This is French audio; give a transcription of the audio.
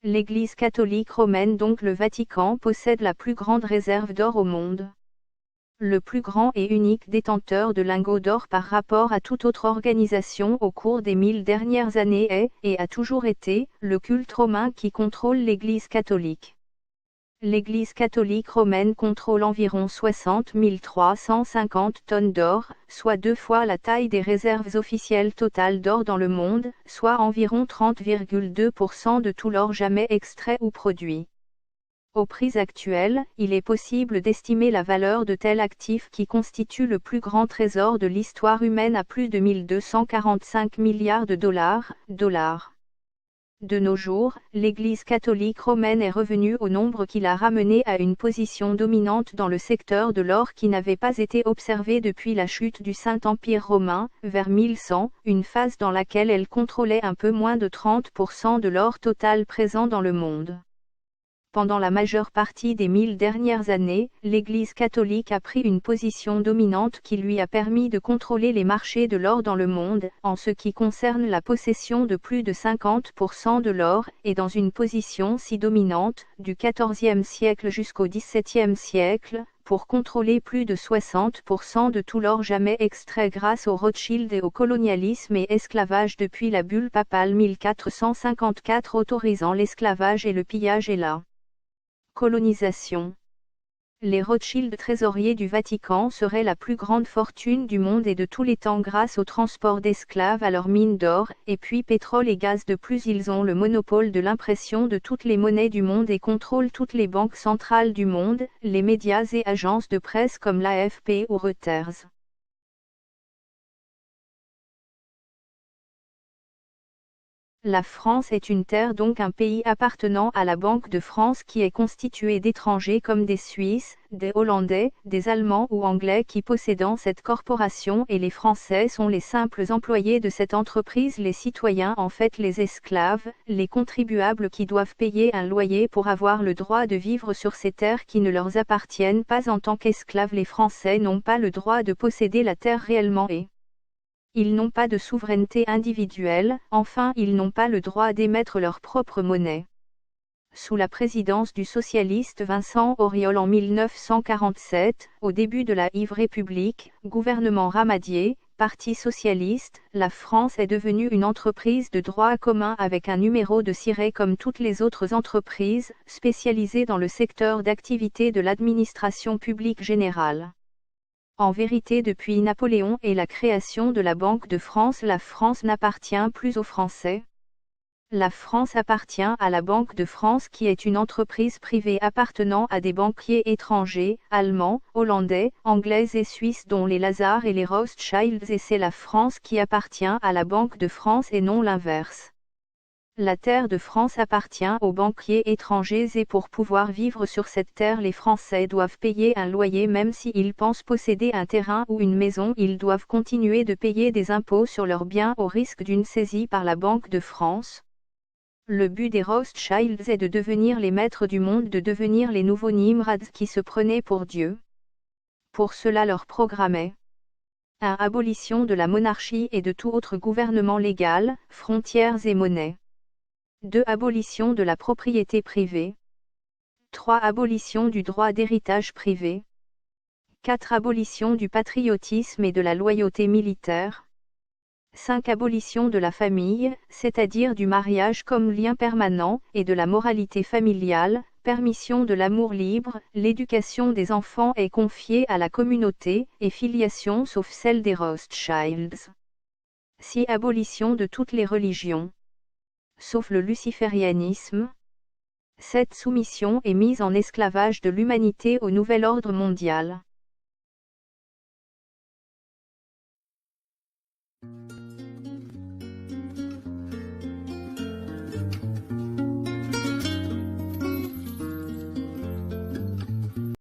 L'Église catholique romaine, donc le Vatican, possède la plus grande réserve d'or au monde. Le plus grand et unique détenteur de lingots d'or par rapport à toute autre organisation au cours des 1000 dernières années est, et a toujours été, le culte romain qui contrôle l'Église catholique. L'Église catholique romaine contrôle environ 60 350 tonnes d'or, soit 2 fois la taille des réserves officielles totales d'or dans le monde, soit environ 30,2% de tout l'or jamais extrait ou produit. Au prix actuel, il est possible d'estimer la valeur de tel actif qui constitue le plus grand trésor de l'histoire humaine à plus de 1245 milliards de dollars. De nos jours, l'Église catholique romaine est revenue au nombre qui l'a ramenée à une position dominante dans le secteur de l'or qui n'avait pas été observé depuis la chute du Saint-Empire romain, vers 1100, une phase dans laquelle elle contrôlait un peu moins de 30% de l'or total présent dans le monde. Pendant la majeure partie des 1000 dernières années, l'Église catholique a pris une position dominante qui lui a permis de contrôler les marchés de l'or dans le monde, en ce qui concerne la possession de plus de 50% de l'or, et dans une position si dominante, du XIVe siècle jusqu'au XVIIe siècle, pour contrôler plus de 60% de tout l'or jamais extrait grâce aux Rothschild et au colonialisme et esclavage depuis la bulle papale 1454 autorisant l'esclavage et le pillage et la colonisation. Les Rothschild, trésoriers du Vatican, seraient la plus grande fortune du monde et de tous les temps grâce au transport d'esclaves à leurs mines d'or, et puis pétrole et gaz. De plus, ils ont le monopole de l'impression de toutes les monnaies du monde et contrôlent toutes les banques centrales du monde, les médias et agences de presse comme l'AFP ou Reuters. La France est une terre, donc un pays appartenant à la Banque de France qui est constitué d'étrangers comme des Suisses, des Hollandais, des Allemands ou Anglais qui possédent cette corporation, et les Français sont les simples employés de cette entreprise, les citoyens en fait les esclaves, les contribuables qui doivent payer un loyer pour avoir le droit de vivre sur ces terres qui ne leur appartiennent pas en tant qu'esclaves. Les Français n'ont pas le droit de posséder la terre réellement et ils n'ont pas de souveraineté individuelle, enfin ils n'ont pas le droit d'émettre leur propre monnaie. Sous la présidence du socialiste Vincent Auriol en 1947, au début de la Ive République, gouvernement Ramadier, Parti socialiste, la France est devenue une entreprise de droit commun avec un numéro de siret comme toutes les autres entreprises, spécialisées dans le secteur d'activité de l'administration publique générale. En vérité, depuis Napoléon et la création de la Banque de France, la France n'appartient plus aux Français. La France appartient à la Banque de France qui est une entreprise privée appartenant à des banquiers étrangers, allemands, hollandais, anglais et suisses dont les Lazare et les Rothschilds, et c'est la France qui appartient à la Banque de France et non l'inverse. La terre de France appartient aux banquiers étrangers et pour pouvoir vivre sur cette terre, les Français doivent payer un loyer même s'ils pensent posséder un terrain ou une maison. Ils doivent continuer de payer des impôts sur leurs biens au risque d'une saisie par la Banque de France. Le but des Rothschilds est de devenir les maîtres du monde, de devenir les nouveaux Nimrads qui se prenaient pour Dieu. Pour cela, leur programme est 1. Abolition de la monarchie et de tout autre gouvernement légal, frontières et monnaie. 2. Abolition de la propriété privée. 3. Abolition du droit d'héritage privé. 4. Abolition du patriotisme et de la loyauté militaire. 5. Abolition de la famille, c'est-à-dire du mariage comme lien permanent, et de la moralité familiale, permission de l'amour libre. L'éducation des enfants est confiée à la communauté, et filiation sauf celle des Rothschilds. 6. Abolition de toutes les religions, sauf le luciférianisme. 7. Soumission et mise en esclavage de l'humanité au nouvel ordre mondial.